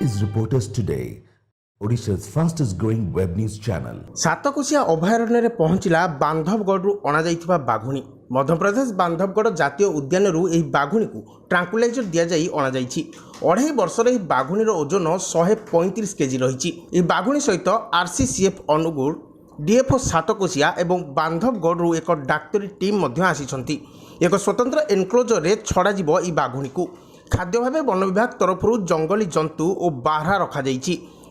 is Reporters Today, Odisha's fastest growing web news channel. सातकोशिया अभयारण्य पहुंचला बांधवगढ़ अणाई बाघुणी मध्यप्रदेश बांधवगढ़ जातीय उद्यान बाघुणी को ट्रांकुलाइजर दि जाई अणाई अढ़ाई वर्षर यह बाघुणीर ओजन 135 केजी रही। बाघुणी सहित आरसीसीएफ अनुगुल डीएफओ सातकोशिया और बांधवगढ़ एक डाक्तरी टीम आसी एक स्वतंत्र एनक्लोजर रे छड़ा जीव ई बाघुणी को खाद्य भाव वन विभाग तरफ जंगली जंतु और बारहा रखा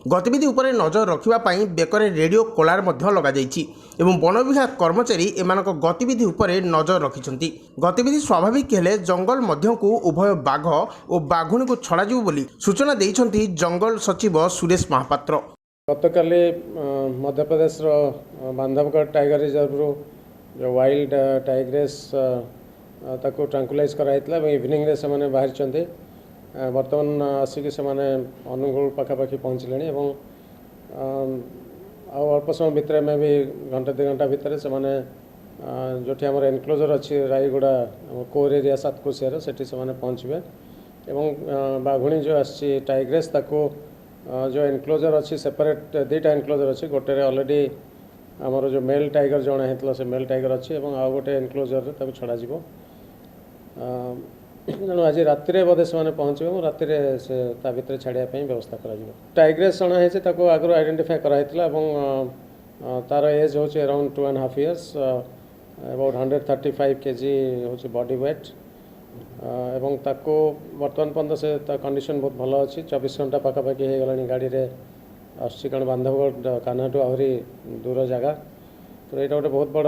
गतिविधि उपरे नजर रखापी बेकरे रेडियो कोलार एवं वन विभाग कर्मचारी एम गतिविधि उपरे नजर रखिंट। गतिविधि स्वाभाविक हेले जंगल मध्य को उभय बाघ और बाघुणी को छड़ा बोली सूचना देइछंती जंगल सचिव सुरेश महापात्र। गतकाली मध्यप्रदेश बांधवगढ़ टाइगर रिजर्व जो वाइल्ड टाइग्रेस ताको ट्रांकुलाइज कराइतला इवनिंग रे से माने बाहर चंदे वर्तमान आसिक से माने अनुगुल पाखापाखि पहुँचले और अल्प समय भितर में भी घंटा 2 घंटा भितर से माने जो आम एनक्लोजर अच्छी रायगड़ा कोर एरिया सातकोशियार से पहुँचे और बाघुणी जो आसी टाइग्रेस ताको जो एनक्लोजर अच्छी सेपरेट 2टा एनक्लोजर अच्छी गोटे अलरेडी आमर जो मेल टाइगर जड़े होता से मेल टाइगर अच्छी आउ गोटे एनक्लोजर छड़ा जीव तेणु आज राति बोधे से पहुँचे और राति से भितर छाड़ापी व्यवस्था कर टाइग्रेस जଣା है आगु आइडेंटिफाई कराइला तार एज हूँ अराउंड 2.5 years अबाउट 135 kg हूँ बॉडी वेट एवं ताको वर्तमान पर्यंत से कंडीशन बहुत भल अच्छी 24 घंटा पाखापाखि हो गला गाड़ी में आसुची कारण बांधवगढ़ कान्हाठू आहरी दूर जगह तो यहाँ गोटे बहुत बड़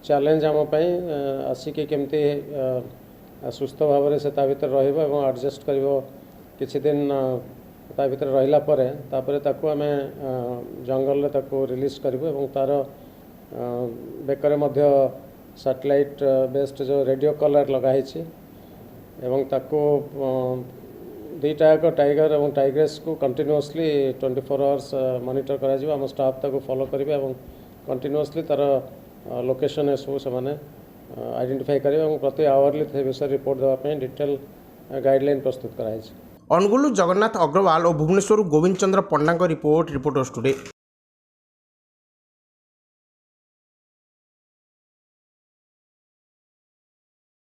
चैलेंज आमपाई आसिक केमती सुस्थ भाव से भीतर एडजस्ट कर किसी दिन भीतर रहिला तापर ताको आमे जंगल रे ताको रिलीज करूँ तार बेकर मध्य सैटेलाइट बेस्ड जो रेडियो कलर लगाई एवं ताको 2टा टाइगर और टाइग्रेस को कंटिन्यूअसली 24 hours मॉनिटर करा आम स्टाफ ताको फॉलो करेंगे और कंटिन्यूअसली तार लोकेशन सब से आइडेंटिफाई करेंगे और प्रति आवरली से विषय रिपोर्ट देवाई डिटेल गाइडलाइन प्रस्तुत कराई। अनुगुल जगन्नाथ अग्रवाल और भुवनेश्वर गोविंद चंद्र पंडा रिपोर्ट रिपोर्टर्स टुडे।